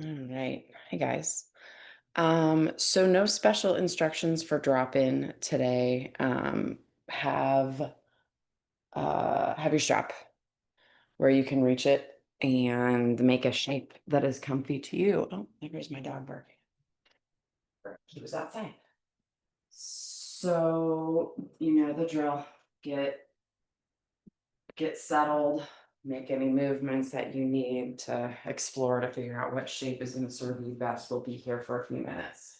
All right. Hey guys. So no special instructions for drop in today. Have your strap where you can reach it and make a shape that is comfy to you. Oh, there goes my dog barking. He was outside. So you know the drill. Get get settled, make any movements that you need to explore to figure out what shape is going to serve you best. We'll be here for a few minutes.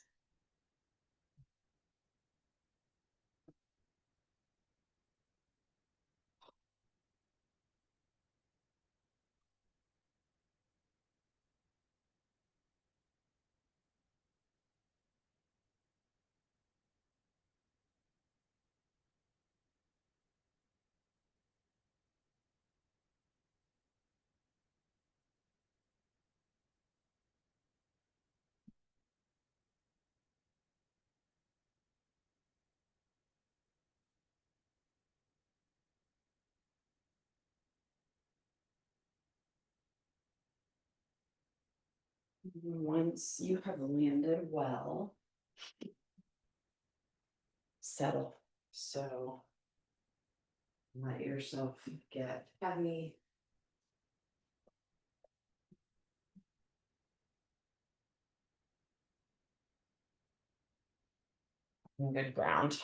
Once you have landed well, settle. So let yourself get heavy. Good ground.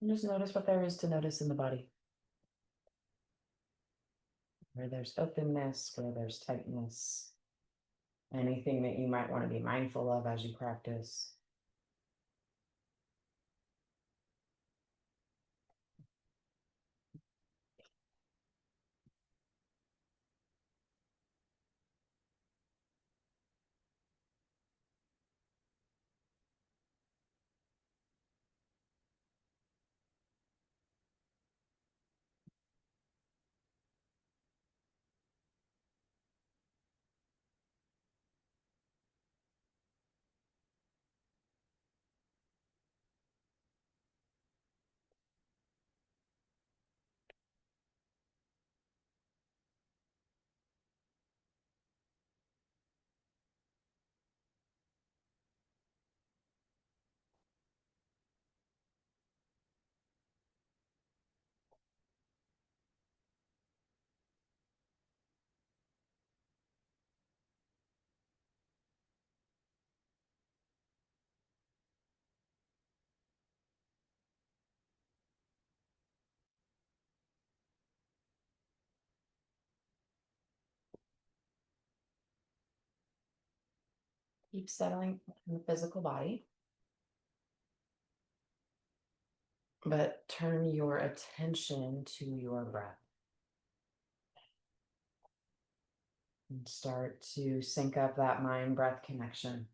And just notice what there is to notice in the body. Where there's openness, where there's tightness, anything that you might want to be mindful of as you practice. Keep settling in the physical body, but turn your attention to your breath and start to sync up that mind breath connection.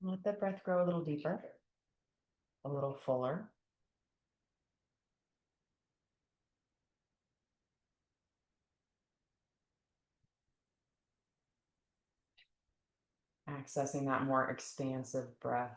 Let the breath grow a little deeper, a little fuller. Accessing that more expansive breath.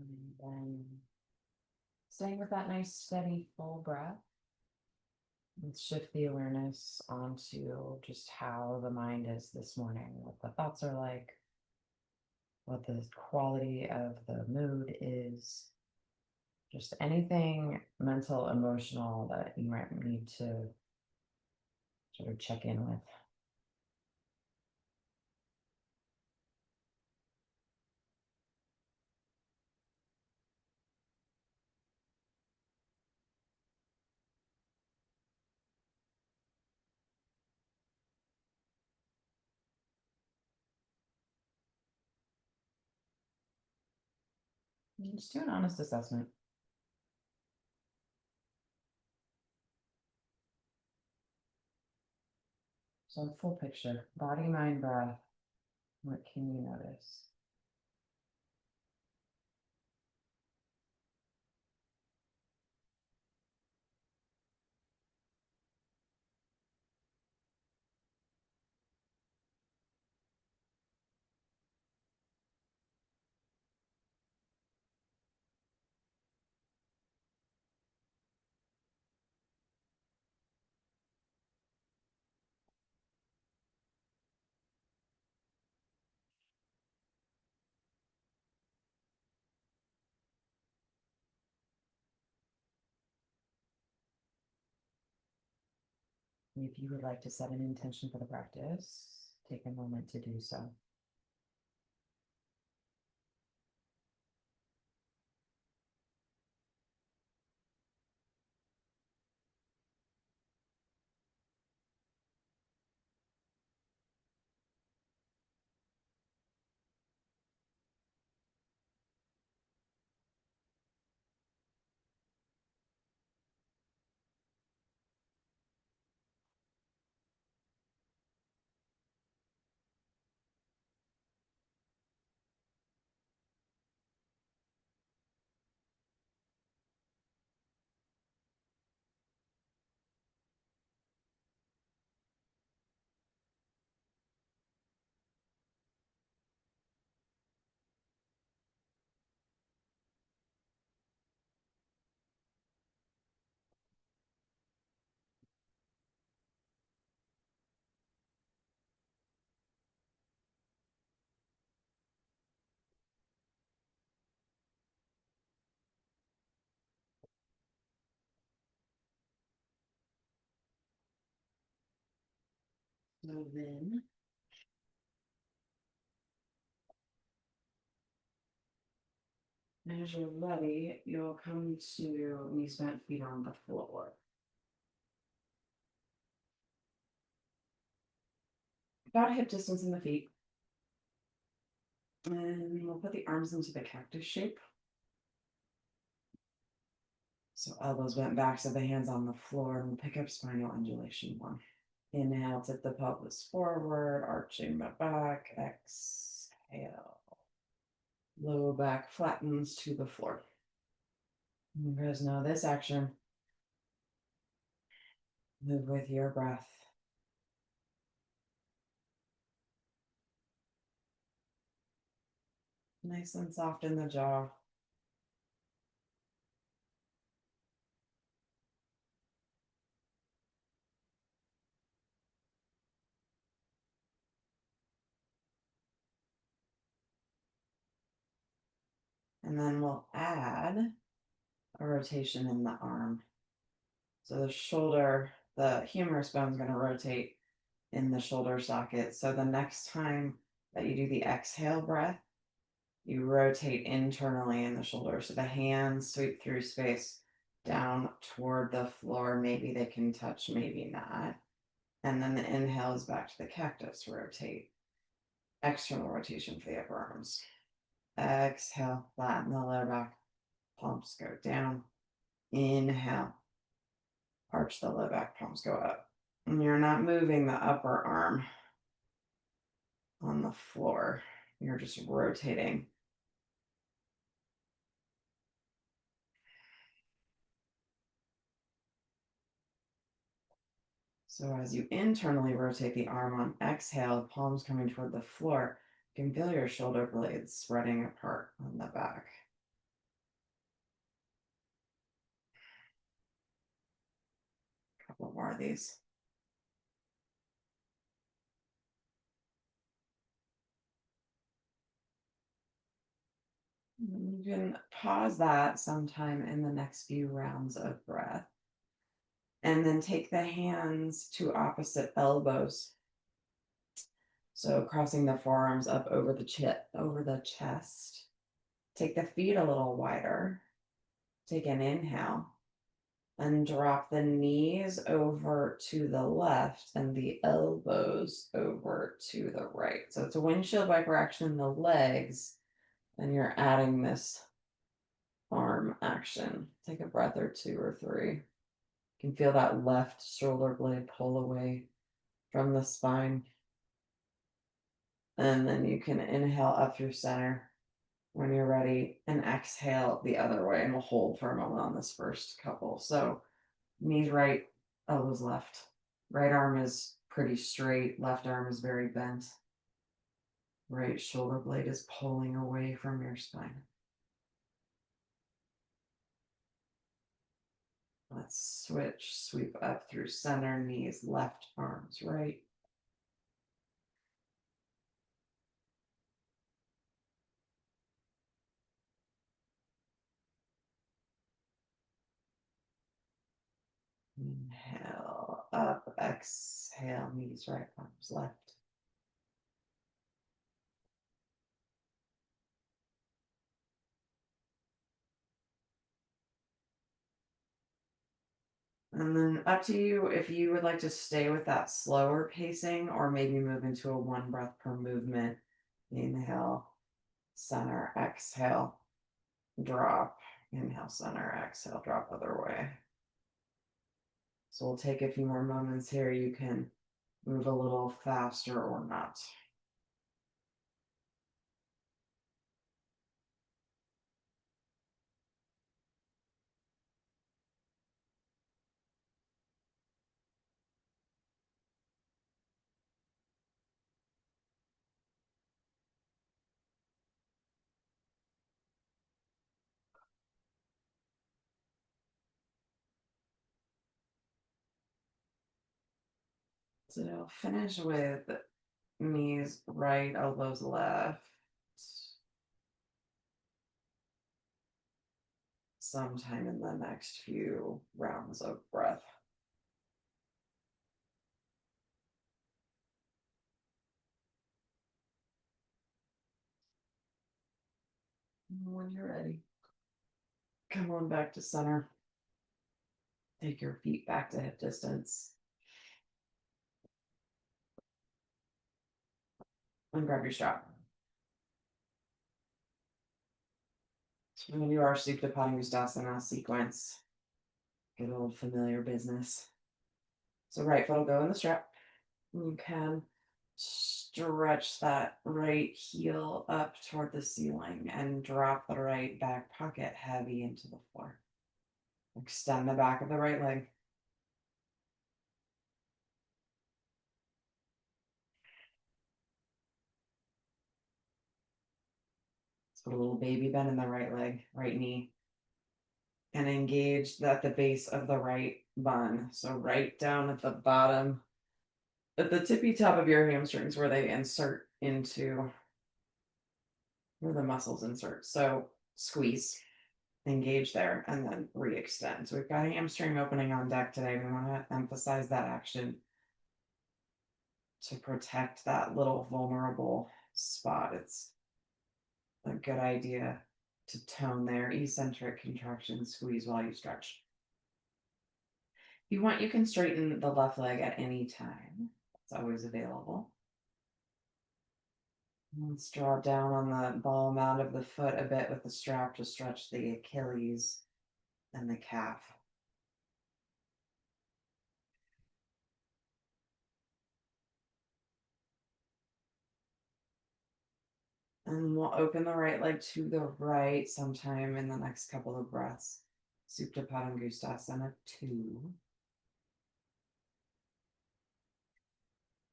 And then staying with that nice steady full breath. Let's shift the awareness onto just how the mind is this morning, what the thoughts are like, what the quality of the mood is, just anything mental, emotional that you might need to sort of check in with. And just do an honest assessment. So full picture, body, mind, breath. What can you notice? If you would like to set an intention for the practice, take a moment to do so. So then, as you're ready, you'll come to knees bent, feet on the floor. About hip distance in the feet. And we'll put the arms into the cactus shape. So elbows bent back, so the hands on the floor, and we'll pick up spinal undulation 1. Inhale, tip the pelvis forward, arching the back. Exhale. Low back flattens to the floor. You guys know this action. Move with your breath. Nice and soft in the jaw. And then we'll add a rotation in the arm. So the shoulder, the humerus bone is going to rotate in the shoulder socket. So the next time that you do the exhale breath, you rotate internally in the shoulder. So the hands sweep through space down toward the floor. Maybe they can touch, maybe not. And then the inhale is back to the cactus, rotate. External rotation for the upper arms. Exhale, flatten the lower back. Palms go down. Inhale. Arch the low back, palms go up. And you're not moving the upper arm on the floor. You're just rotating. So as you internally rotate the arm on exhale, palms coming toward the floor, you can feel your shoulder blades spreading apart on the back. couple more of these. You can pause that sometime in the next few rounds of breath. And then take the hands to opposite elbows. So crossing the forearms up over the chest. Take the feet a little wider. Take an inhale. And drop the knees over to the left and the elbows over to the right. So it's a windshield wiper action in the legs. And you're adding this arm action. Take a breath or two or three. You can feel that left shoulder blade pull away from the spine. And then you can inhale up through center when you're ready and exhale the other way. And we'll hold for a moment on this first couple. So knees right, elbows left. Right arm is pretty straight. Left arm is very bent. Right shoulder blade is pulling away from your spine. Let's switch, sweep up through center, knees, left, arms right. Inhale, up, exhale, knees right, arms left. And then up to you if you would like to stay with that slower pacing or maybe move into a 1 breath per movement. Inhale, center, exhale, drop. Inhale, center, exhale, drop other way. So we'll take a few more moments here. You can move a little faster or not. So finish with knees right, elbows left. Sometime in the next few rounds of breath. When you're ready, come on back to center. Take your feet back to hip distance. And grab your strap. So we're going to do our Supta Padangusthasana sequence. Good old familiar business. So right foot will go in the strap. You can stretch that right heel up toward the ceiling and drop the right back pocket heavy into the floor. Extend the back of the right leg. Let's put a little baby bend in the right leg, right knee. And engage at the base of the right bun. So right down at the bottom, at the tippy top of your hamstrings where they insert into where the muscles insert. So squeeze, engage there, and then re-extend. So we've got a hamstring opening on deck today. We want to emphasize that action to protect that little vulnerable spot. It's a good idea to tone there. Eccentric contraction, squeeze while you stretch. If you want, you can straighten the left leg at any time. It's always available. Let's draw down on the ball mound of the foot a bit with the strap to stretch the Achilles and the calf. And we'll open the right leg to the right sometime in the next couple of breaths. Supta Padangusthasana II.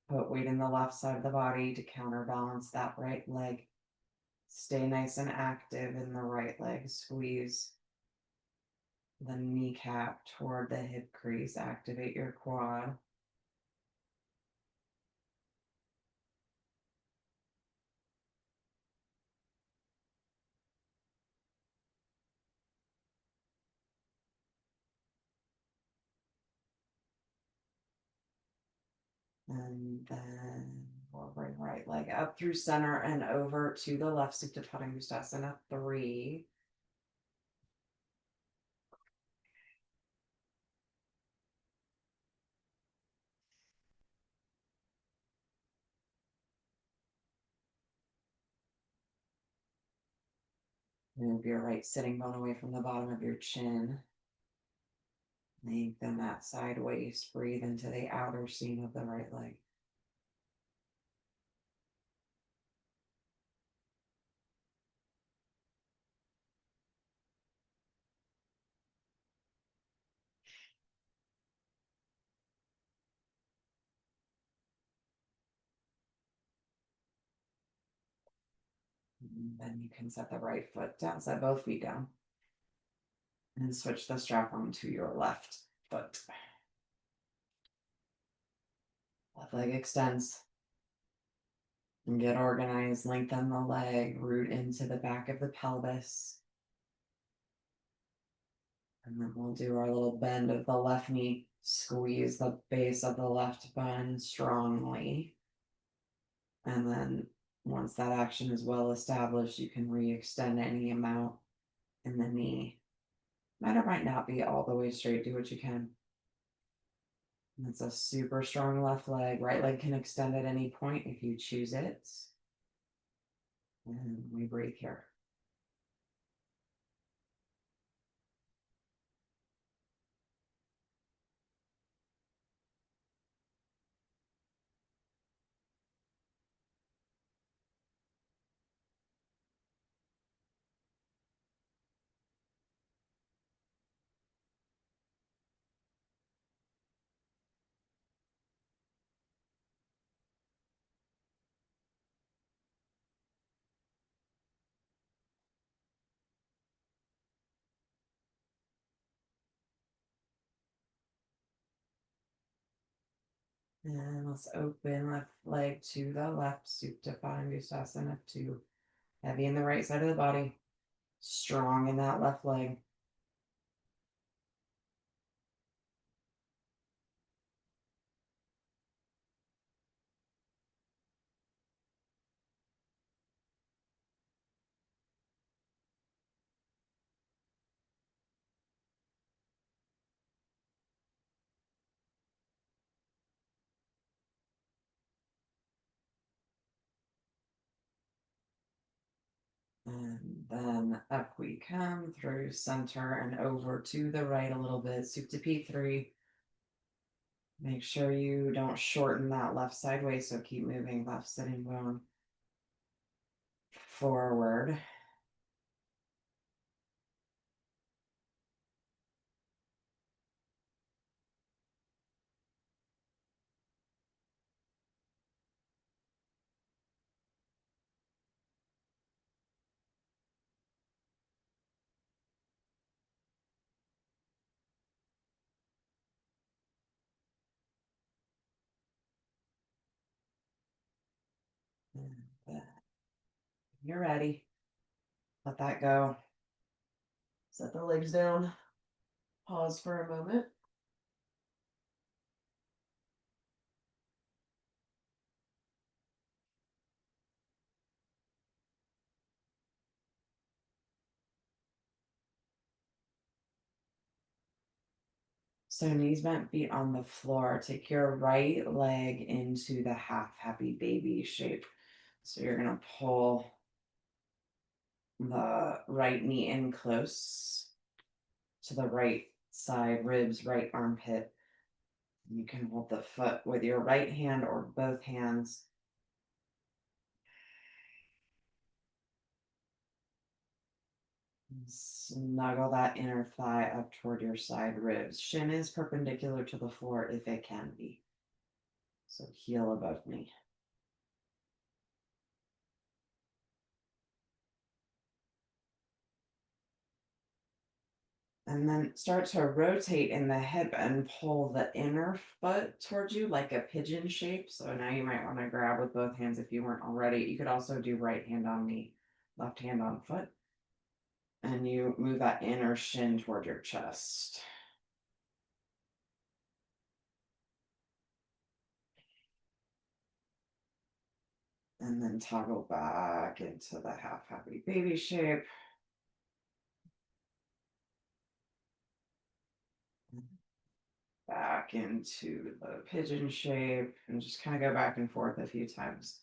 Put weight in the left side of the body to counterbalance that right leg. Stay nice and active in the right leg. Squeeze. the kneecap toward the hip crease, activate your quad. And then we'll bring right leg up through center and over to the left, Supta Padangusthasana 3. Move your right sitting bone away from the bottom of your chin. Lengthen that side waist. Breathe into the outer seam of the right leg. And then you can set the right foot down, set both feet down. And switch the strap on to your left foot. Left leg extends. And get organized, lengthen the leg, root into the back of the pelvis. And then we'll do our little bend of the left knee. Squeeze the base of the left bun strongly. And then once that action is well established, you can re-extend any amount in the knee. Might or might not be all the way straight. Do what you can. And it's a super strong left leg. Right leg can extend at any point if you choose it. And we breathe here. And let's open left leg to the left, Supta Padangusthasana 2. Heavy in the right side of the body, strong in that left leg. And then up we come through center and over to the right a little bit, Supta P3. Make sure you don't shorten that left side waist, so keep moving left sitting bone forward. And then you're ready. Let that go. Set the legs down. Pause for a moment. So knees bent, feet on the floor. Take your right leg into the half happy baby shape. So you're going to pull the right knee in close to the right side, ribs, right armpit. You can hold the foot with your right hand or both hands. Snuggle that inner thigh up toward your side ribs. Shin is perpendicular to the floor if it can be. So heel above knee. And then start to rotate in the hip and pull the inner foot towards you like a pigeon shape. So now you might want to grab with both hands if you weren't already. You could also do right hand on knee, left hand on foot. And you move that inner shin toward your chest. And then toggle back into the half happy baby shape. Back into the pigeon shape and just kind of go back and forth a few times.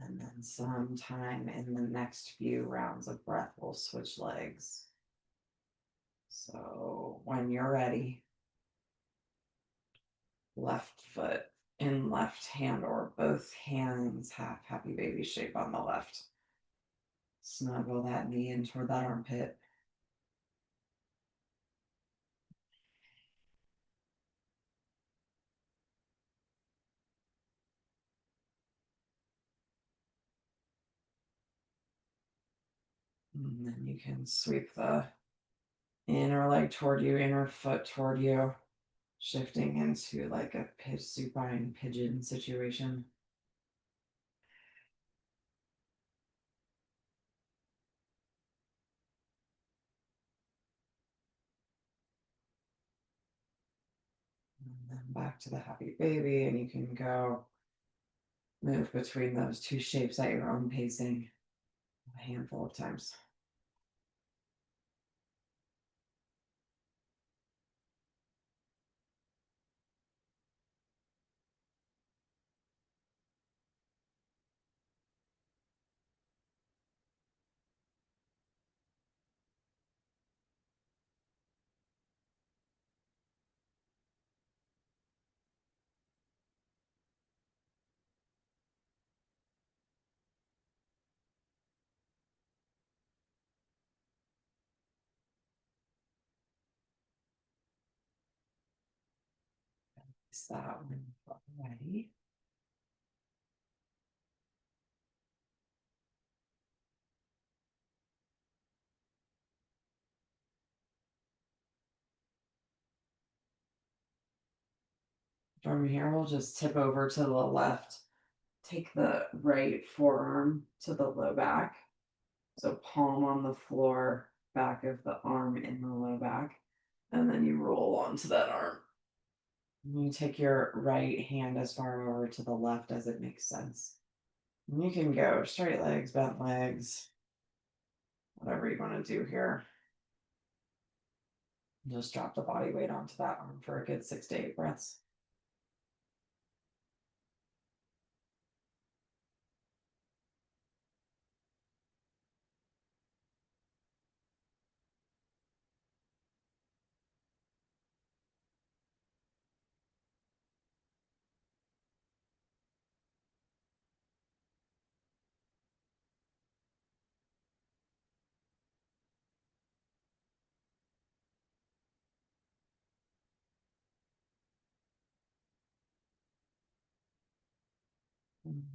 And then sometime in the next few rounds of breath, we'll switch legs. So when you're ready, left foot in left hand or both hands, half happy baby shape on the left. Snuggle that knee in toward that armpit. And then you can sweep the inner leg toward you, inner foot toward you, shifting into like a supine pigeon situation. And then back to the happy baby, and you can go move between those two shapes at your own pacing a handful of times. Is that one ready? From here, we'll just tip over to the left. Take the right forearm to the low back. So palm on the floor, back of the arm in the low back. And then you roll onto that arm. And you take your right hand as far over to the left as it makes sense. And you can go straight legs, bent legs, whatever you want to do here. Just drop the body weight onto that arm for a good 6 to 8 breaths.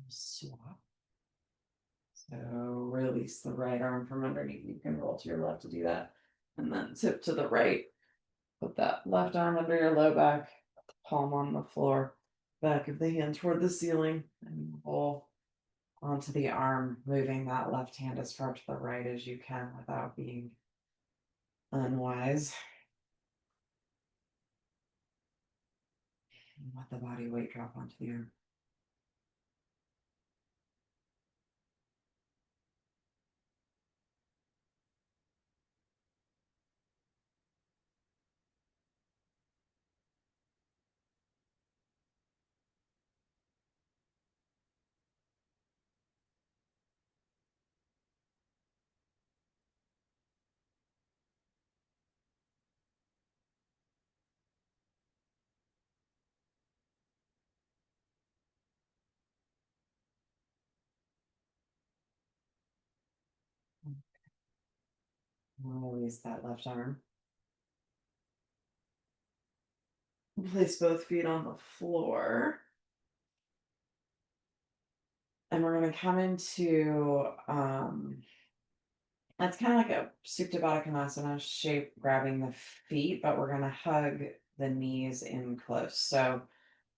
Swap. So release the right arm from underneath. You can roll to your left to do that. And then tip to the right. Put that left arm under your low back, palm on the floor, back of the hand toward the ceiling, and roll onto the arm, moving that left hand as far to the right as you can without being unwise. And let the body weight drop onto the arm. Release that left arm. Place both feet on the floor. And we're going to come into, it's kind of like a Supta Baddha Konasana shape, grabbing the feet, but we're going to hug the knees in close. So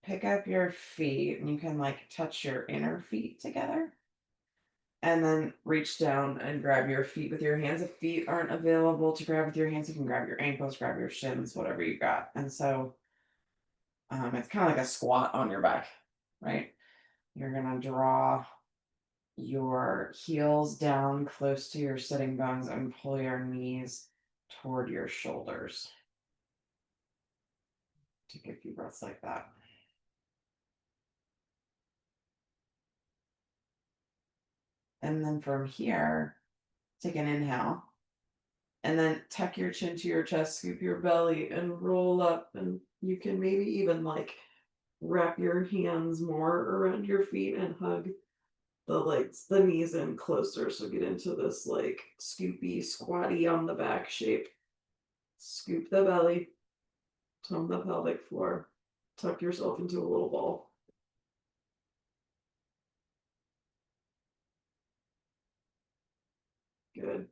pick up your feet and you can like touch your inner feet together. And then reach down and grab your feet with your hands. If feet aren't available to grab with your hands, you can grab your ankles, grab your shins, whatever you got. And so it's kind of like a squat on your back, right? You're going to draw your heels down close to your sitting bones and pull your knees toward your shoulders. Take a few breaths like that. And then from here, take an inhale. And then tuck your chin to your chest, scoop your belly, and roll up. And you can maybe even like wrap your hands more around your feet and hug the legs, the knees in closer. So get into this like scoopy, squatty on the back shape. Scoop the belly, tone the pelvic floor, tuck yourself into a little ball. Good.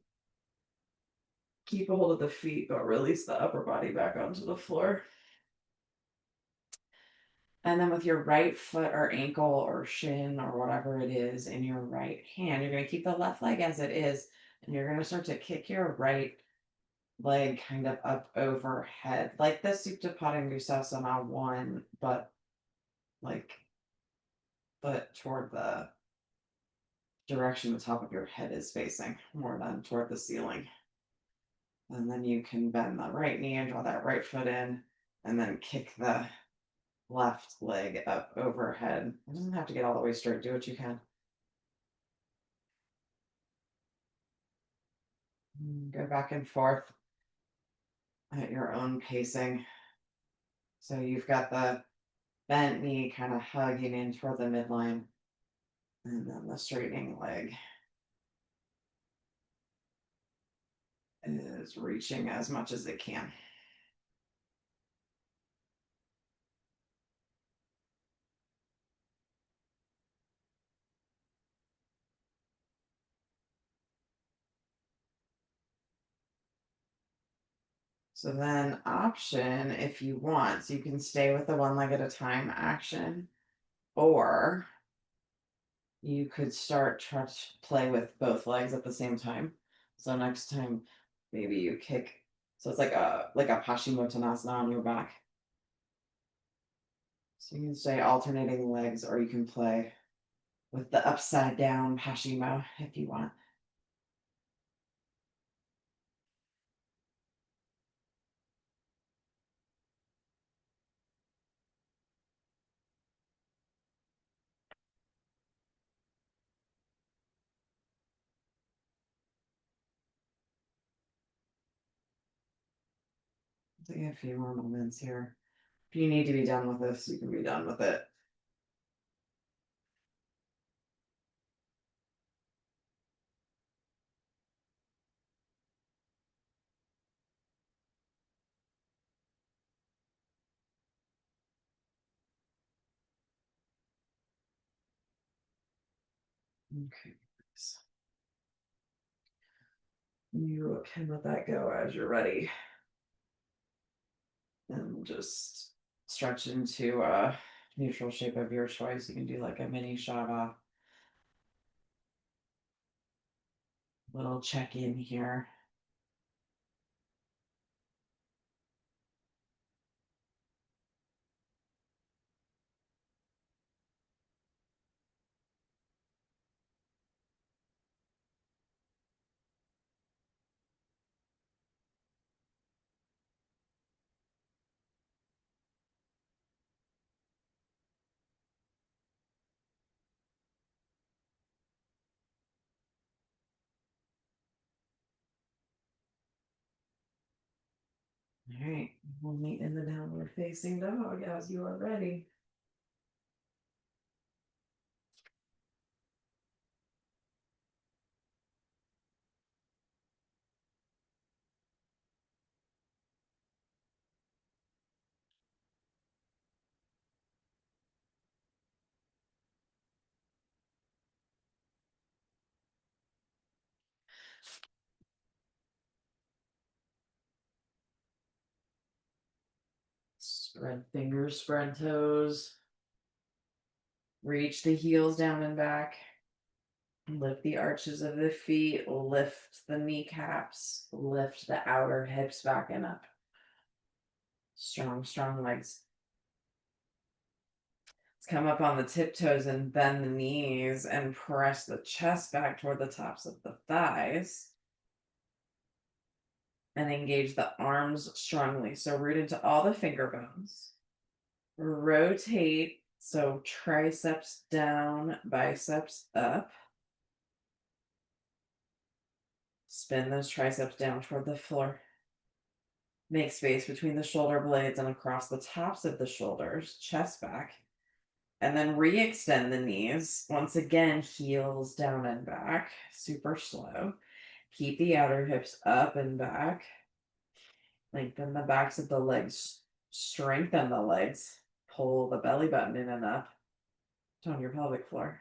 Keep a hold of the feet, but release the upper body back onto the floor. And then with your right foot or ankle or shin or whatever it is in your right hand, you're going to keep the left leg as it is. And you're going to start to kick your right leg kind of up overhead, like the Supta Padangusasana I, but like foot toward the direction the top of your head is facing more than toward the ceiling. And then you can bend the right knee and draw that right foot in, and then kick the left leg up overhead. It doesn't have to get all the way straight. Do what you can. Go back and forth at your own pacing. So you've got the bent knee kind of hugging in toward the midline, and then the straightening leg is reaching as much as it can. So then option, if you want, so you can stay with the one leg at a time action, or you could try to play with both legs at the same time. So next time, maybe you kick. So it's like a Paschimottanasana on your back. So you can stay alternating legs, or you can play with the upside down Paschimo if you want. Take a few more moments here. If you need to be done with this, you can be done with it. Okay. You can let that go as you're ready. And just stretch into a neutral shape of your choice. You can do like a mini Shava. Little check in here. All right, we'll meet in the downward facing dog as you are ready. Spread fingers, spread toes. Reach the heels down and back. Lift the arches of the feet, lift the kneecaps, lift the outer hips back and up. Strong, strong legs. Let's come up on the tiptoes and bend the knees and press the chest back toward the tops of the thighs. And engage the arms strongly. So root into all the finger bones. Rotate. So triceps down, biceps up. Spin those triceps down toward the floor. Make space between the shoulder blades and across the tops of the shoulders, chest back. And then re-extend the knees. Once again, heels down and back, super slow. Keep the outer hips up and back. Lengthen the backs of the legs, strengthen the legs. Pull the belly button in and up. Tone your pelvic floor.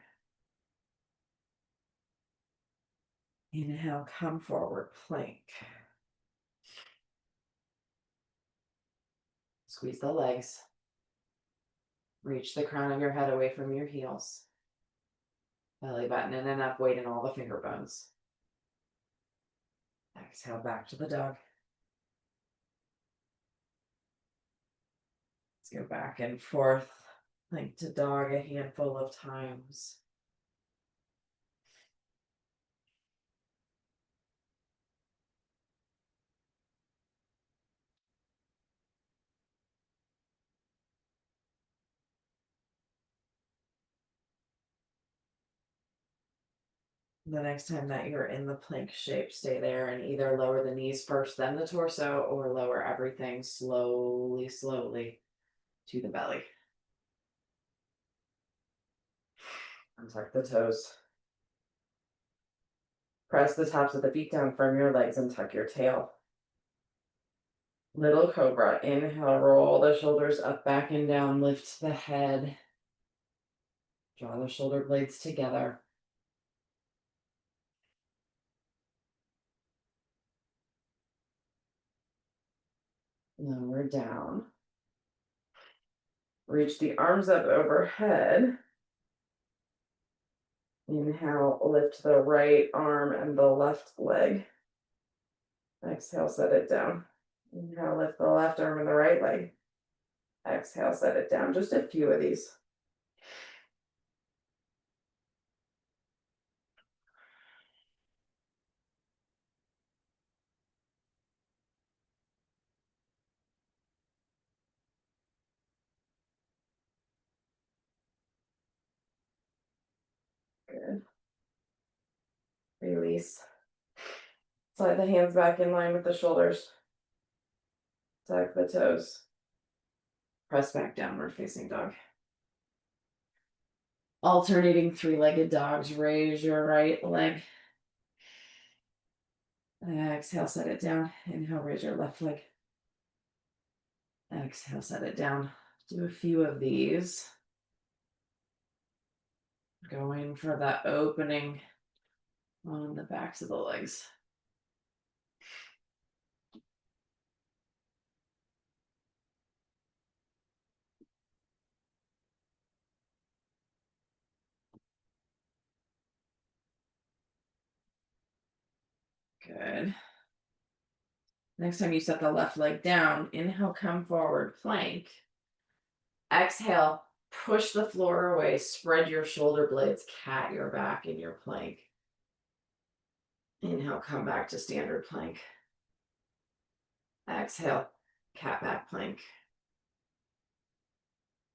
Inhale, come forward, plank. Squeeze the legs. Reach the crown of your head away from your heels. Belly button in and up, weight in all the finger bones. Exhale, back to the dog. Let's go back and forth, plank to dog a handful of times. The next time that you're in the plank shape, stay there and either lower the knees first, then the torso, or lower everything slowly, slowly to the belly. Untuck the toes. Press the tops of the feet down from your legs and tuck your tail. Little cobra. Inhale, roll the shoulders up, back, and down. Lift the head. Draw the shoulder blades together. Lower down. Reach the arms up overhead. Inhale, lift the right arm and the left leg. Exhale, set it down. Inhale, lift the left arm and the right leg. Exhale, set it down. Just a few of these. Good. Release. Slide the hands back in line with the shoulders. Tuck the toes. Press back downward facing dog. Alternating three-legged dogs. Raise your right leg. Exhale, set it down. Inhale, raise your left leg. Exhale, set it down. Do a few of these. Going for that opening on the backs of the legs. Good. Next time you set the left leg down, inhale, come forward, plank. Exhale, push the floor away, spread your shoulder blades, cat your back in your plank. Inhale, come back to standard plank. Exhale, cat back plank.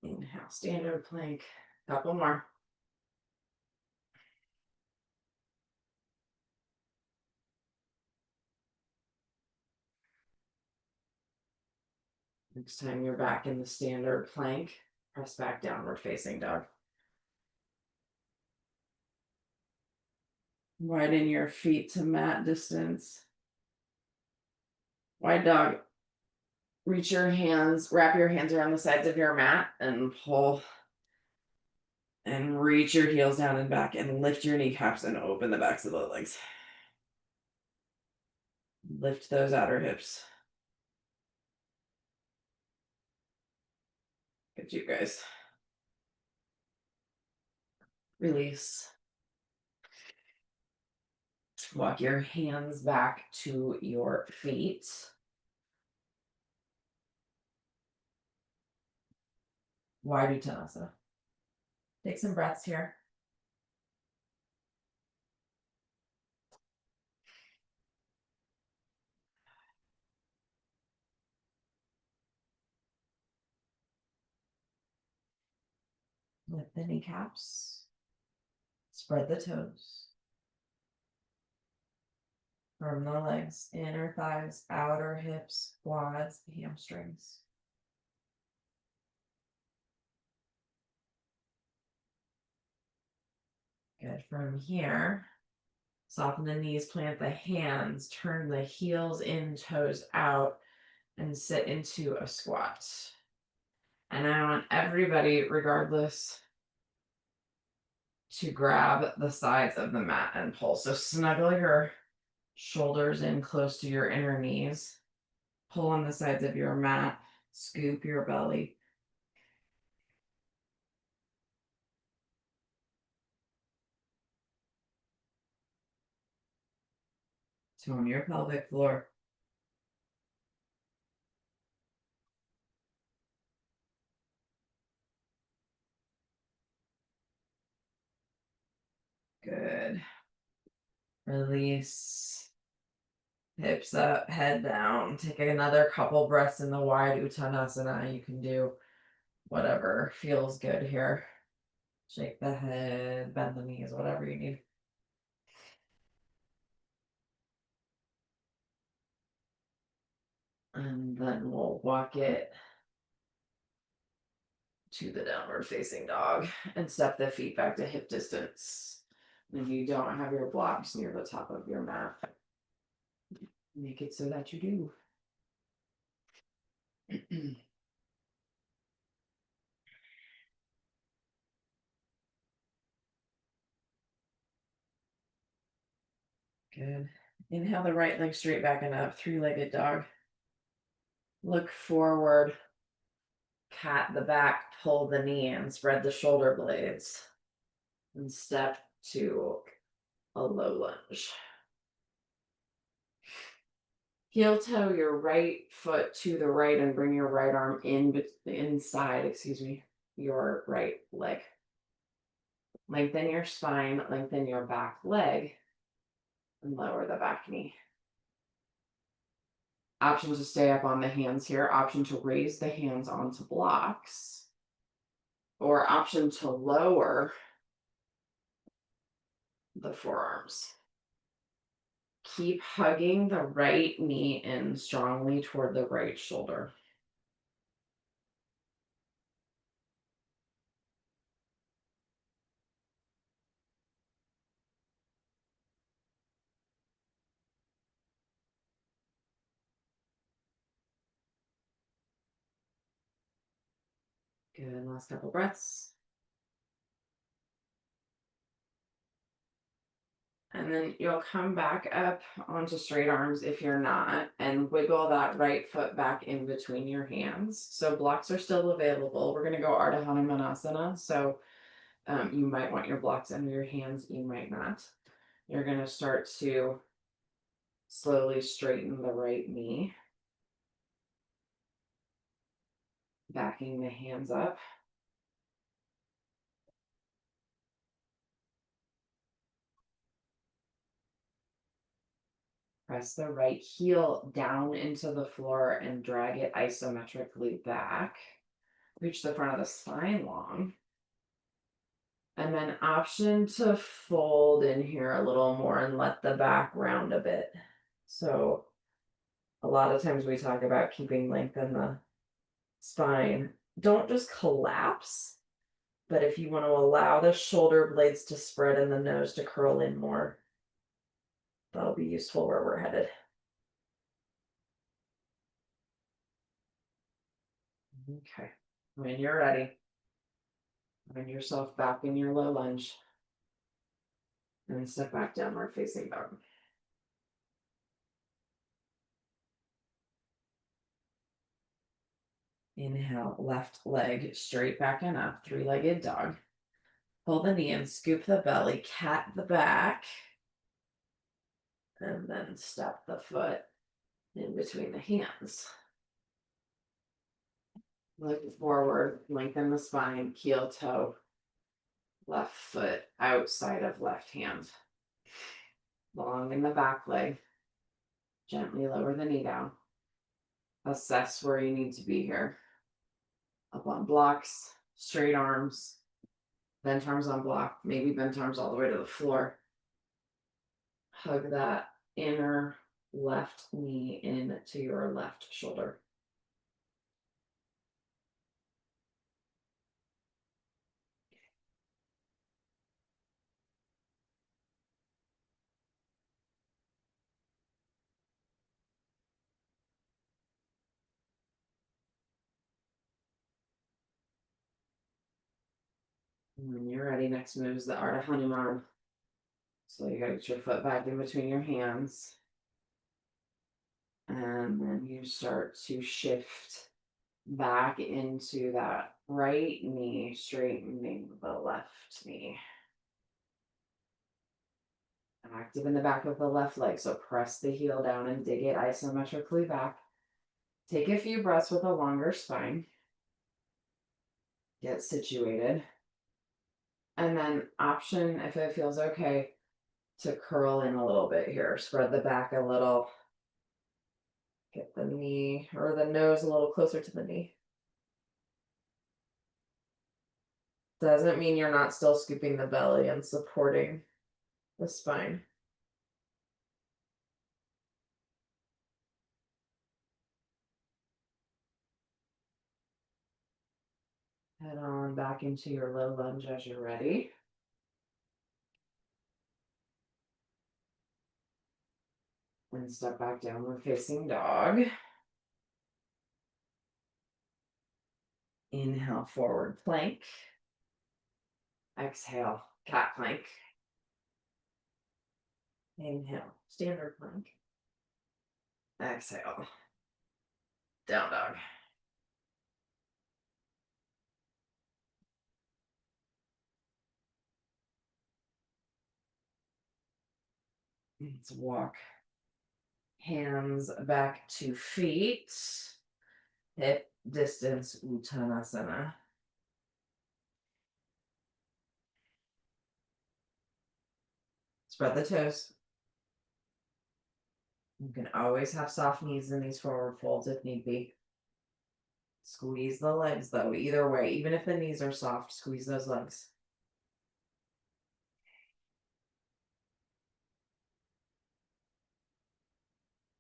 Inhale, standard plank. Couple more. Next time you're back in the standard plank, press back downward facing dog. Widen your feet to mat distance. Wide dog. Reach your hands, wrap your hands around the sides of your mat and pull. And reach your heels down and back and lift your kneecaps and open the backs of the legs. Lift those outer hips. Good, you guys. Release. Walk your hands back to your feet. Wide Uttanasana. Take some breaths here. Lift the kneecaps. Spread the toes. Firm the legs, inner thighs, outer hips, quads, hamstrings. Good. From here, soften the knees, plant the hands, turn the heels in, toes out, and sit into a squat. And I want everybody, regardless, to grab the sides of the mat and pull. So snuggle your shoulders in close to your inner knees. Pull on the sides of your mat, scoop your belly. Tone your pelvic floor. Good. Release. Hips up, head down. Take another couple breaths in the wide Uttanasana. You can do whatever feels good here. Shake the head, bend the knees, whatever you need. And then we'll walk it to the downward facing dog and step the feet back to hip distance. If you don't have your blocks near the top of your mat, make it so that you do. Good. Inhale the right leg straight back and up, three-legged dog. Look forward, cat the back, pull the knee in, spread the shoulder blades, and step to a low lunge. Heel toe your right foot to the right and bring your right arm inside, your right leg. Lengthen your spine, lengthen your back leg, and lower the back knee. Option to stay up on the hands here, option to raise the hands onto blocks, or option to lower the forearms. Keep hugging the right knee in strongly toward the right shoulder. Good, last couple breaths. And then you'll come back up onto straight arms if you're not, and wiggle that right foot back in between your hands. So blocks are still available. We're going to go Ardha Hanumanasana. So you might want your blocks under your hands, you might not. You're going to start to slowly straighten the right knee, backing the hands up. Press the right heel down into the floor and drag it isometrically back. Reach the front of the spine long. And then option to fold in here a little more and let the back round a bit. So a lot of times we talk about keeping length in the spine. Don't just collapse, but if you want to allow the shoulder blades to spread and the nose to curl in more, that'll be useful where we're headed. Okay, when you're ready, bring yourself back in your low lunge and step back downward facing dog. Inhale, left leg straight back and up, three-legged dog. Pull the knee in, scoop the belly, cat the back. And then step the foot in between the hands. Look forward, lengthen the spine, heel toe, left foot outside of left hand. Long in the back leg. Gently lower the knee down. Assess where you need to be here. Up on blocks, straight arms, bent arms on block, maybe bent arms all the way to the floor. Hug that inner left knee into your left shoulder. And when you're ready, next move is the Ardha Hanuman. So you gotta get your foot back in between your hands. And then you start to shift back into that right knee, straightening the left knee. Active in the back of the left leg, so press the heel down and dig it isometrically back. Take a few breaths with a longer spine. Get situated. And then option, if it feels okay, to curl in a little bit here. Spread the back a little. Get the knee or the nose a little closer to the knee. Doesn't mean you're not still scooping the belly and supporting the spine. Head on back into your low lunge as you're ready. And step back, downward facing dog. Inhale, forward plank. Exhale, cat plank. Inhale, standard plank. Exhale, down dog. Let's walk hands back to feet. Hip distance Uttanasana. Spread the toes. You can always have soft knees in these forward folds if need be. Squeeze the legs though, either way, even if the knees are soft, squeeze those legs.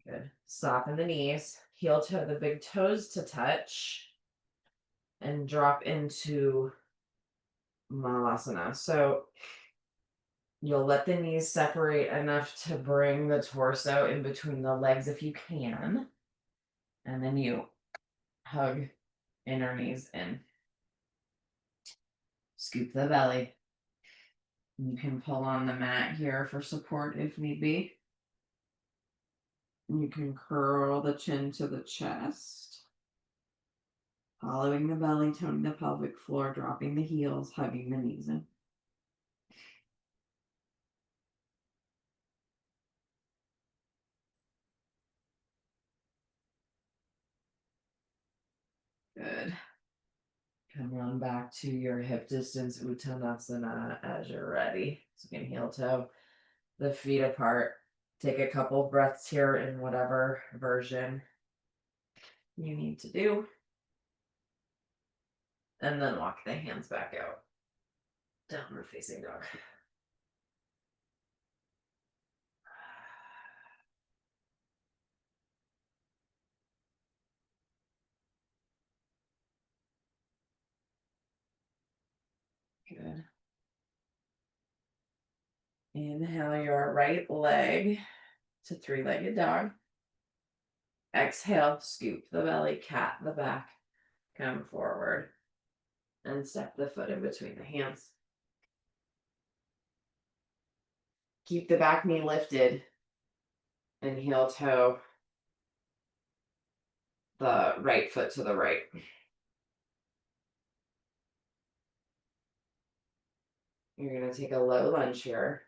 Good. Soften the knees, heel toe the big toes to touch, and drop into Malasana. So you'll let the knees separate enough to bring the torso in between the legs if you can. And then you hug inner knees in. Scoop the belly. You can pull on the mat here for support if need be. You can curl the chin to the chest. Following the belly, toning the pelvic floor, dropping the heels, hugging the knees in. Good. Come on back to your hip distance Uttanasana as you're ready. So you can heel toe the feet apart. Take a couple breaths here in whatever version you need to do. And then walk the hands back out. Downward facing dog. Good. Inhale your right leg to three-legged dog. Exhale, scoop the belly, cat the back, come forward, and step the foot in between the hands. Keep the back knee lifted and heel toe the right foot to the right. You're going to take a low lunge here.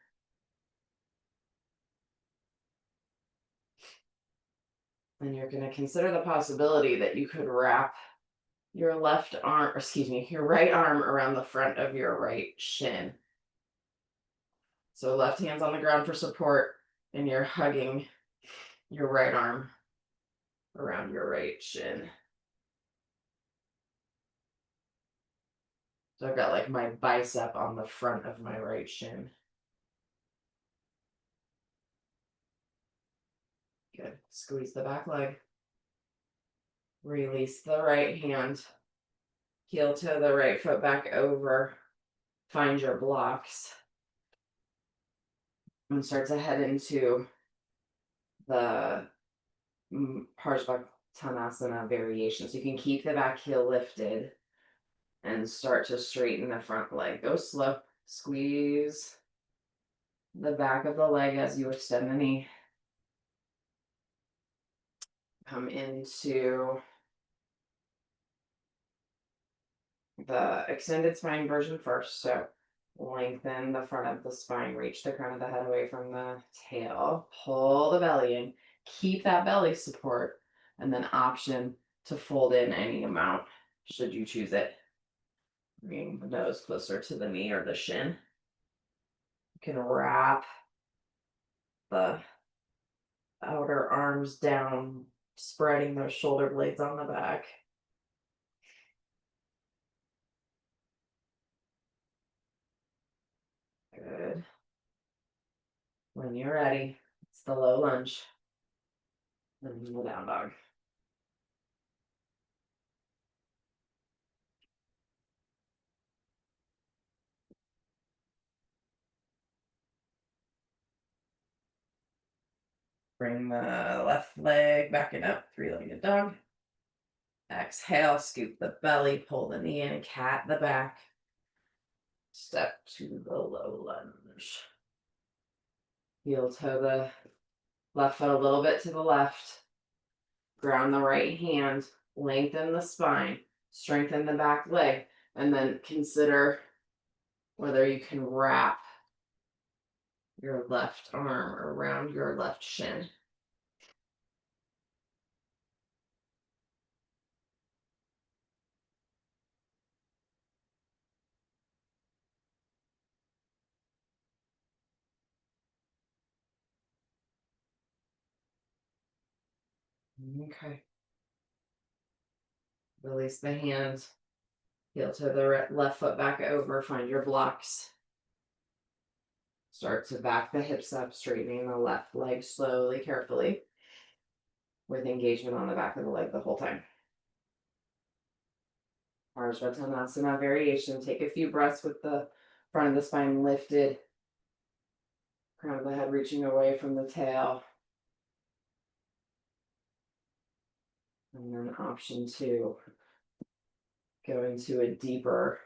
And you're going to consider the possibility that you could wrap your left arm, or excuse me, your right arm around the front of your right shin. So left hand's on the ground for support, and you're hugging your right arm around your right shin. So I've got like my bicep on the front of my right shin. Good. Squeeze the back leg. Release the right hand. Heel toe the right foot back over. Find your blocks. And start to head into the Parshvantanasana variation. So you can keep the back heel lifted and start to straighten the front leg. Go slow. Squeeze the back of the leg as you extend the knee. Come into the extended spine version first. So lengthen the front of the spine, reach the crown of the head away from the tail, pull the belly in, keep that belly support, and then option to fold in any amount should you choose it. Bring the nose closer to the knee or the shin. You can wrap the outer arms down, spreading those shoulder blades on the back. Good. When you're ready, it's the low lunge. Then the down dog. Bring the left leg back and up, three-legged dog. Exhale, scoop the belly, pull the knee in, cat the back. Step to the low lunge. Heel toe the left foot a little bit to the left. Ground the right hand, lengthen the spine, strengthen the back leg, and then consider whether you can wrap your left arm around your left shin. Okay. Release the hand. Heel to the left foot back over. Find your blocks. Start to back the hips up, straightening the left leg slowly, carefully, with engagement on the back of the leg the whole time. Parshvantanasana variation. Take a few breaths with the front of the spine lifted. Crown of the head reaching away from the tail. And then option 2, go into a deeper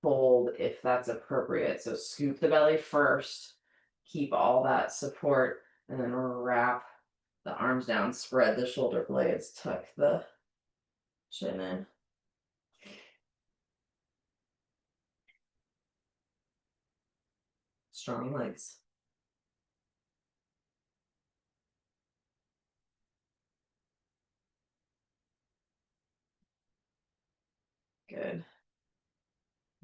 fold if that's appropriate. So scoop the belly first, keep all that support, and then wrap the arms down, spread the shoulder blades, tuck the chin in. Strong legs. Good.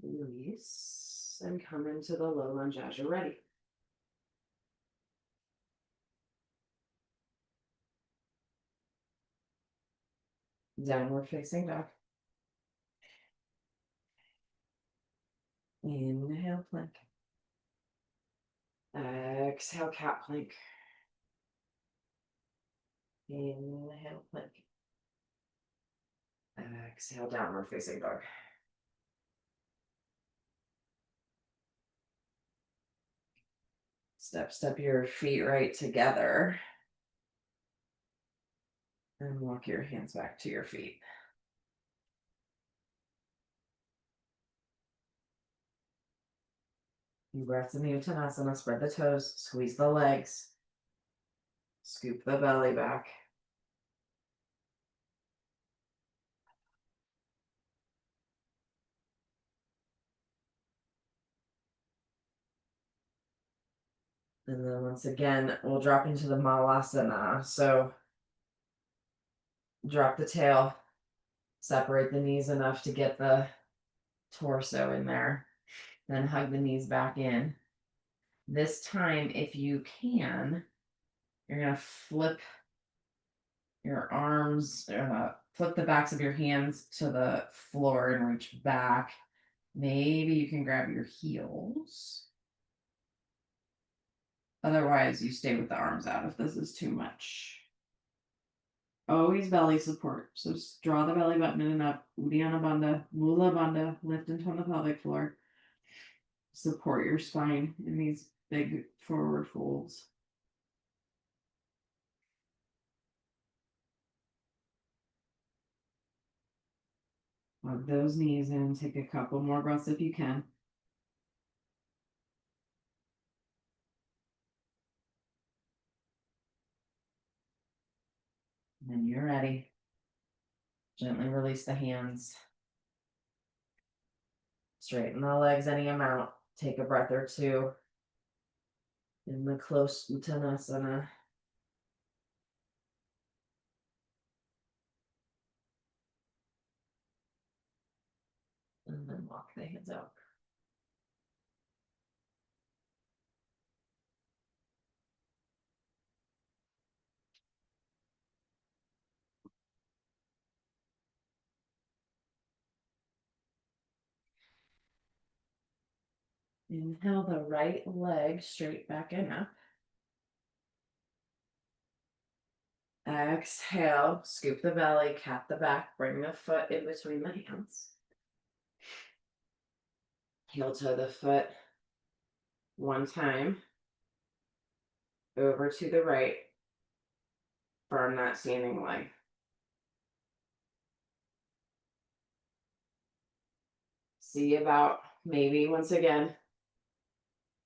Release and come into the low lunge as you're ready. Downward facing dog. Inhale, plank. Exhale, cat plank. Inhale, plank. Exhale, downward facing dog. Step your feet right together. And walk your hands back to your feet. Few breaths in the Uttanasana. Spread the toes, squeeze the legs, scoop the belly back. And then once again, we'll drop into the malasana. So drop the tail, separate the knees enough to get the torso in there, then hug the knees back in. This time, if you can, you're going to flip your arms, flip the backs of your hands to the floor and reach back. Maybe you can grab your heels. Otherwise, you stay with the arms out if this is too much. Always belly support. So draw the belly button in and up. Uddiyana Bandha, Mula Bandha, lift into the pelvic floor. Support your spine in these big forward folds. Hug those knees in. Take a couple more breaths if you can. When you're ready, gently release the hands. Straighten the legs any amount. Take a breath or two in the close Uttanasana. And then walk the hands out. Inhale the right leg straight back and up. Exhale, scoop the belly, cat the back, bring the foot in between the hands. Heel toe the foot one time. Over to the right. Firm that standing leg. See about maybe once again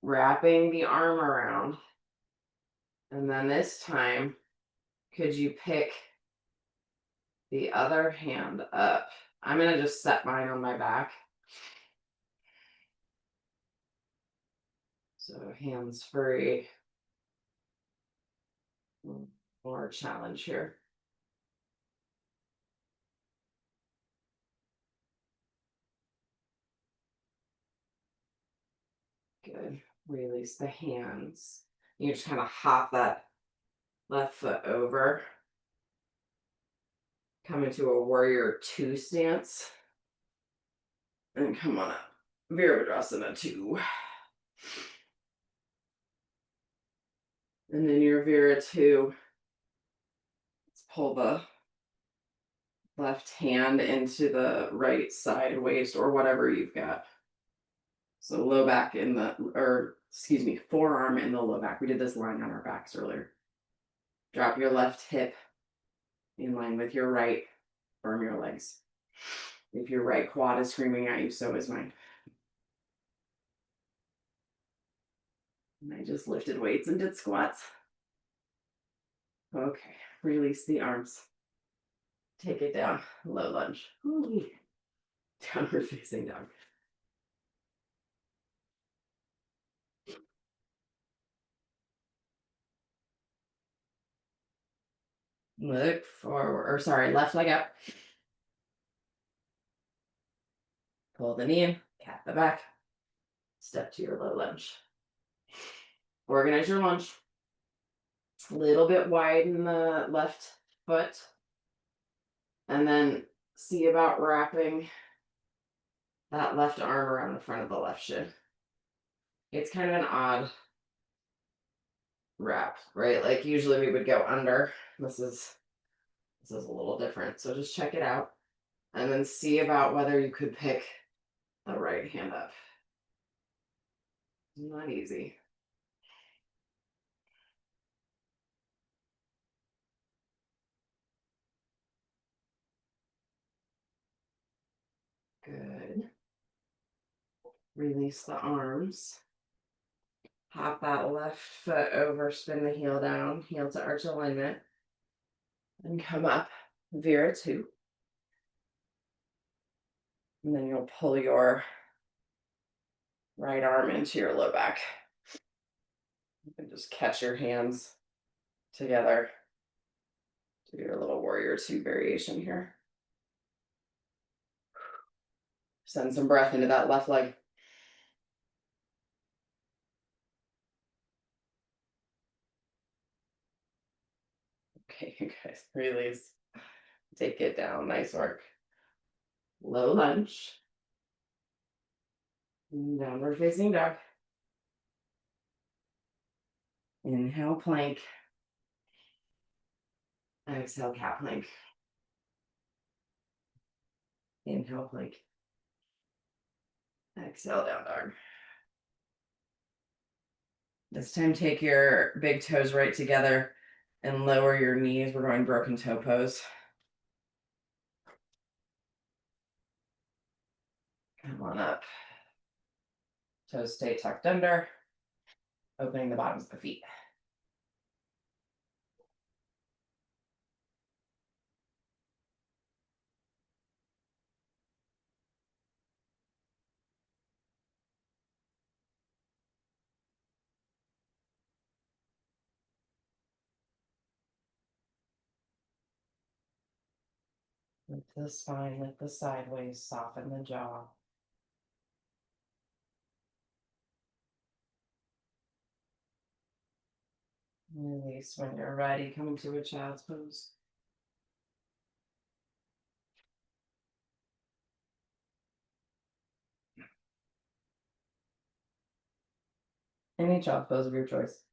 wrapping the arm around. And then this time, could you pick the other hand up? I'm going to just set mine on my back. So hands free. More challenge here. Good. Release the hands. You just kind of hop that left foot over. Come into a warrior two stance. And come on up. Virabhadrasana 2. And then your Vira 2. Let's pull the left hand into the right side waist or whatever you've got. So low back in the, or excuse me, forearm in the low back. We did this lying on our backs earlier. Drop your left hip in line with your right. Firm your legs. If your right quad is screaming at you, so is mine. And I just lifted weights and did squats. Okay, release the arms. Take it down, low lunge. Ooh. Downward facing dog. Look forward, or sorry, left leg up. Pull the knee in, cat the back. Step to your low lunge. Organize your lunge. A little bit wide in the left foot. And then see about wrapping that left arm around the front of the left shin. It's kind of an odd wrap, right? Like usually we would go under. This is a little different. So just check it out. And then see about whether you could pick the right hand up. Not easy. Good. Release the arms. Hop that left foot over, spin the heel down, heel to arch alignment. And come up, Vira 2. And then you'll pull your right arm into your low back. You can just catch your hands together. Do your little warrior two variation here. Send some breath into that left leg. Okay, you guys, release. Take it down. Nice work. Low lunge. Downward facing dog. Inhale, plank. Exhale, cat plank. Inhale, plank. Exhale, down dog. This time, take your big toes right together and lower your knees. We're going broken toe pose. Come on up. Toes stay tucked under, opening the bottoms of the feet. Lift the spine, lift the sideways, soften the jaw. Release when you're ready, come into a child's pose. Any child pose of your choice.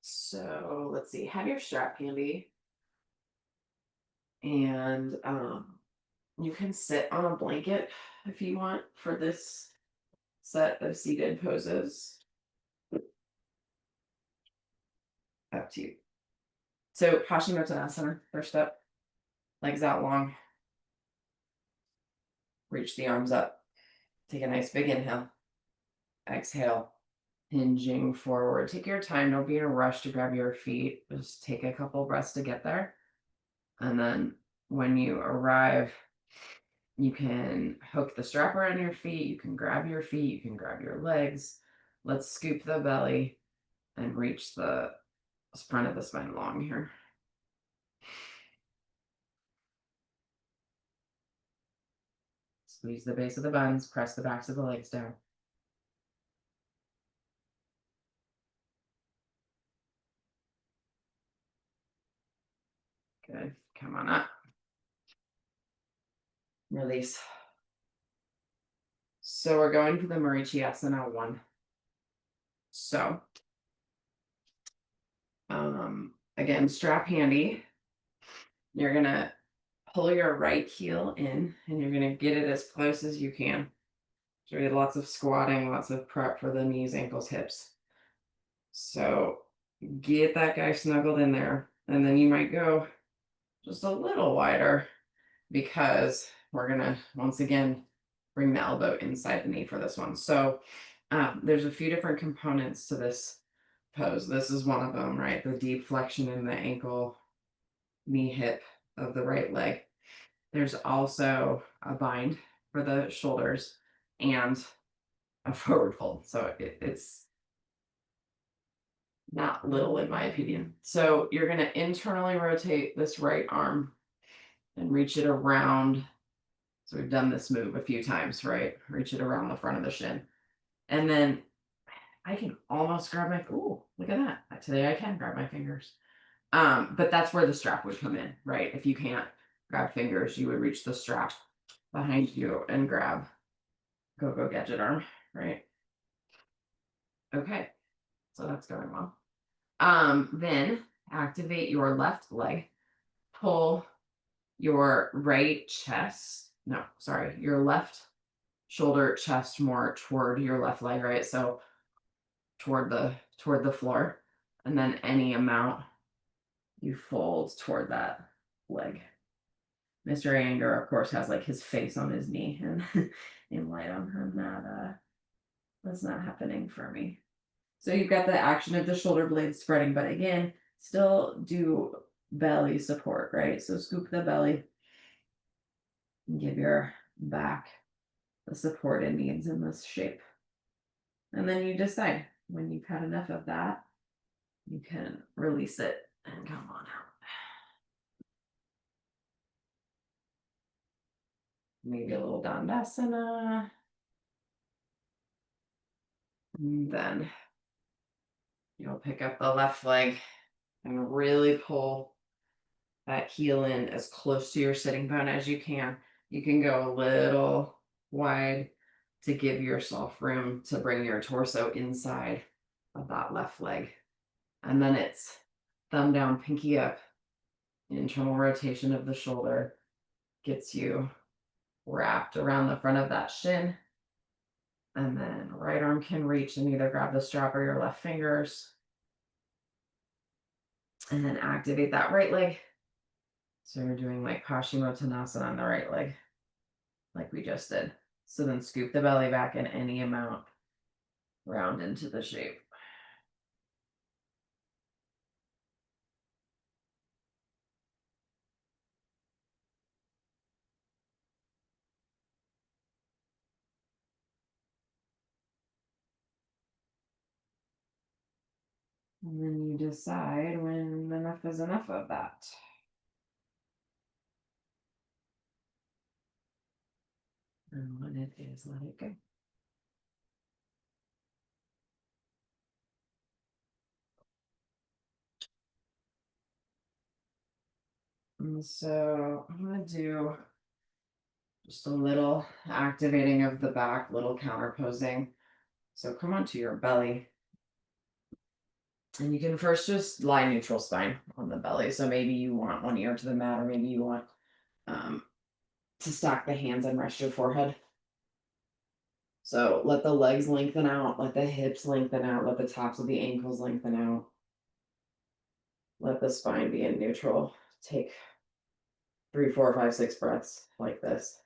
So let's see, have your strap handy. And you can sit on a blanket if you want for this set of seated poses. Up to you. So Hashimoto'asana, first up, legs out long. Reach the arms up. Take a nice big inhale. Exhale, hinging forward. Take your time. Don't be in a rush to grab your feet. Just take a couple breaths to get there. And then when you arrive, you can hook the strap around your feet. You can grab your feet. You can grab your legs. Let's scoop the belly and reach the front of the spine long here. Squeeze the base of the buns. Press the backs of the legs down. Good. Come on up. Release. So we're going for the Marichyasana I. So, again, strap handy. You're going to pull your right heel in and you're going to get it as close as you can. So we had lots of squatting, lots of prep for the knees, ankles, hips. So get that guy snuggled in there. And then you might go just a little wider because we're going to, once again, bring the elbow inside the knee for this one. So there's a few different components to this pose. This is one of them, right? The deep flexion in the ankle, knee, hip of the right leg. There's also a bind for the shoulders and a forward fold. So it's not little in my opinion. So you're going to internally rotate this right arm and reach it around. So we've done this move a few times, right? Reach it around the front of the shin. And then I can almost grab my, ooh, look at that. Today I can grab my fingers. But that's where the strap would come in, right? If you can't grab fingers, you would reach the strap behind you and grab go gadget arm, right? Okay, so that's going well. Then activate your left leg, pull your right chest, no, sorry, your left shoulder, chest more toward your left leg, right? So toward the floor. And then any amount you fold toward that leg. Mr. Anger, of course, has like his face on his knee, and in light on him, that's not happening for me. So you've got the action of the shoulder blades spreading, but again, still do belly support, right? So scoop the belly and give your back the support it needs in this shape. And then you decide when you've had enough of that, you can release it and come on out. Maybe a little dandasana. And then you'll pick up the left leg and really pull that heel in as close to your sitting bone as you can. You can go a little wide to give yourself room to bring your torso inside of that left leg. And then it's thumb down, pinky up. Internal rotation of the shoulder gets you wrapped around the front of that shin. And then right arm can reach and either grab the strap or your left fingers. And then activate that right leg. So you're doing like Paschimottanasana on the right leg, like we just did. So then scoop the belly back in any amount, round into the shape. And then you decide when enough is enough of that. And when it is, let it go. And so I'm going to do just a little activating of the back, little counter posing. So come onto your belly. And you can first just lie neutral spine on the belly. So maybe you want one ear to the mat, or maybe you want to stack the hands and rest your forehead. So let the legs lengthen out, let the hips lengthen out, let the tops of the ankles lengthen out. Let the spine be in neutral. Take 3, 4, 5, 6 breaths like this.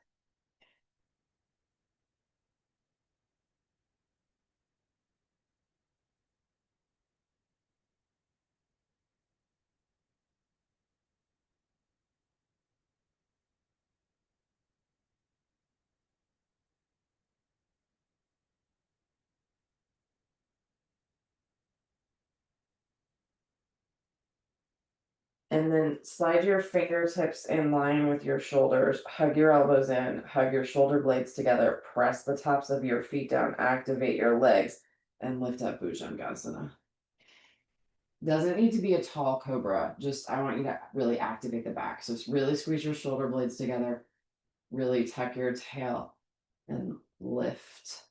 And then slide your fingertips in line with your shoulders, hug your elbows in, hug your shoulder blades together, press the tops of your feet down, activate your legs, and lift up Bhujangasana. Doesn't need to be a tall cobra, just I want you to really activate the back. So really squeeze your shoulder blades together, really tuck your tail and lift.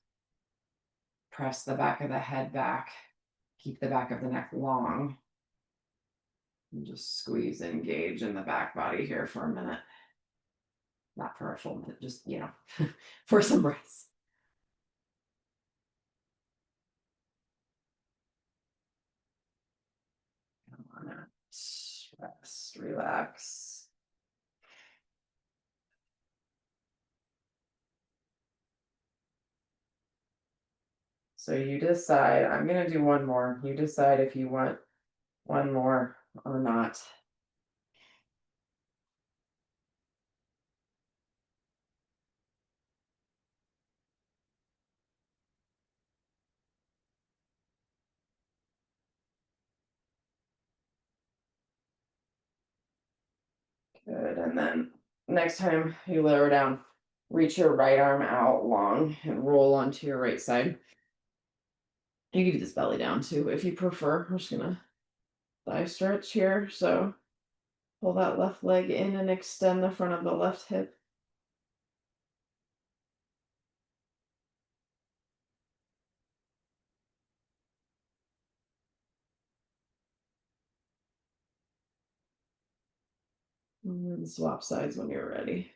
Press the back of the head back, keep the back of the neck long. And just squeeze and engage in the back body here for a minute. Not for a full minute, just, for some breaths. Come on out. Rest, relax. So you decide, I'm going to do one more. You decide if you want one more or not. Good. And then next time you lower down, reach your right arm out long and roll onto your right side. You can do this belly down too if you prefer. I'm just gonna thigh stretch here. So pull that left leg in and extend the front of the left hip. And then swap sides when you're ready.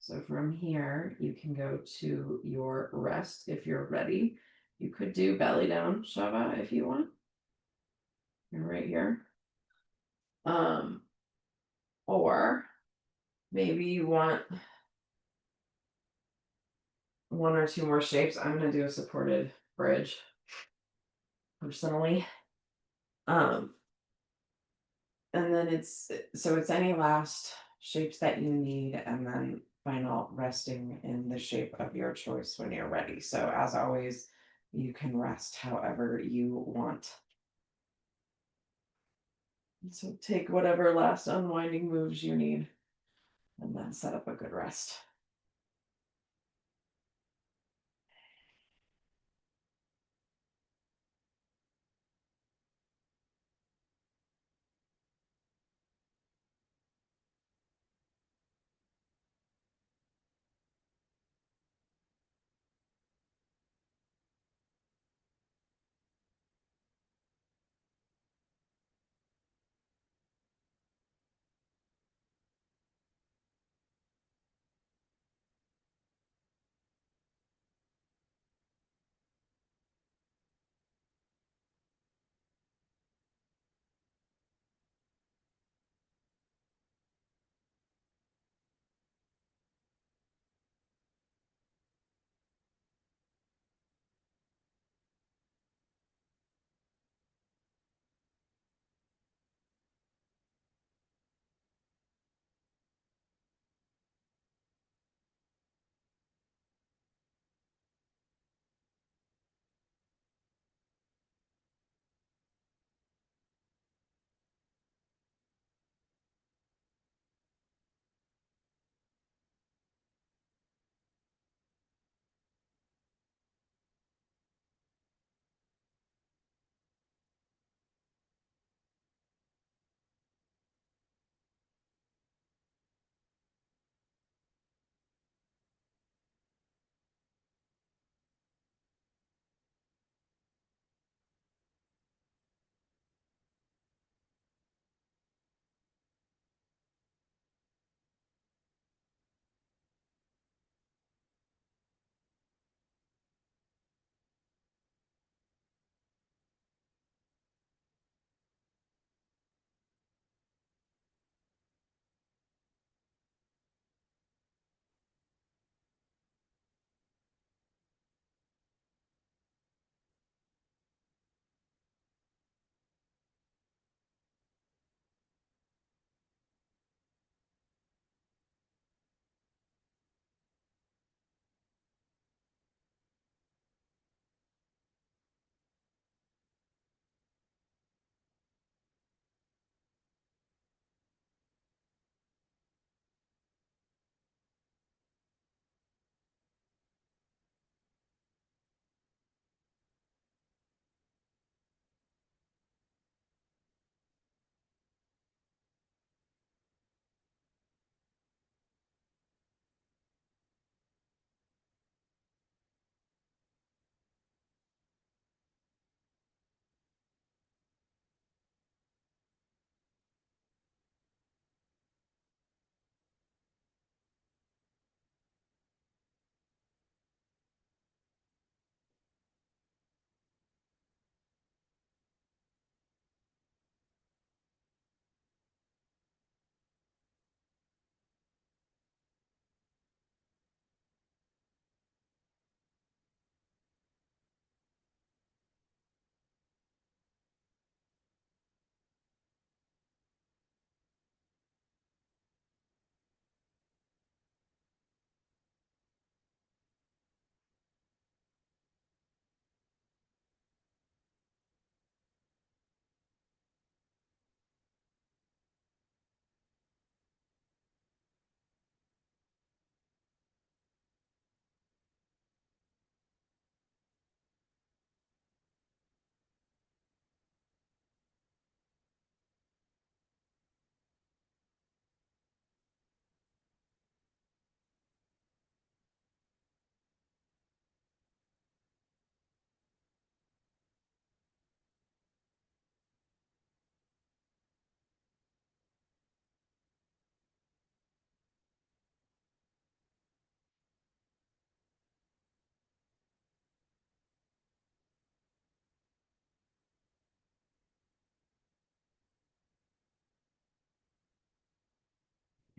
So from here, you can go to your rest if you're ready. You could do belly down Shava if you want. You're right here. Or maybe you want one or two more shapes. I'm gonna do a supported bridge personally. Um, and then it's any last shapes that you need, and then final resting in the shape of your choice when you're ready. So as always, you can rest however you want. So take whatever last unwinding moves you need and then set up a good rest.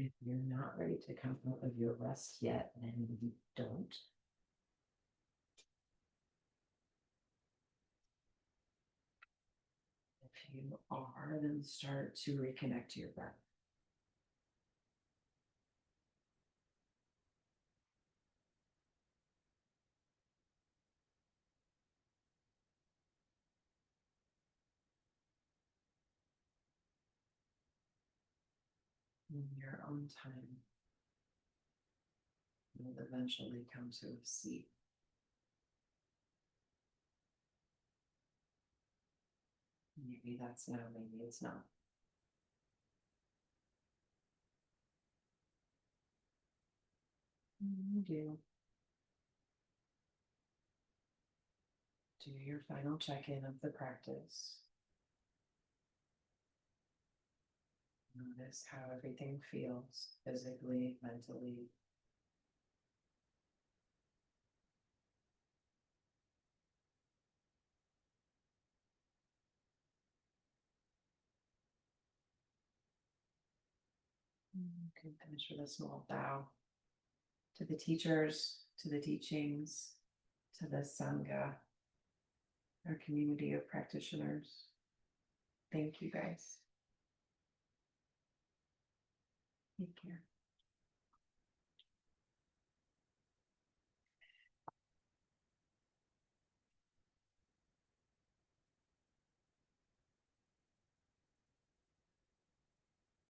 If you're not ready to come out of your rest yet, then you don't. If you are, then start to reconnect to your breath. In your own time, you'll eventually come to a seat. Maybe that's now, maybe it's not. You do your final check-in of the practice. Notice how everything feels physically, mentally. You can finish with a small bow to the teachers, to the teachings, to the Sangha, our community of practitioners. Thank you guys. Take care.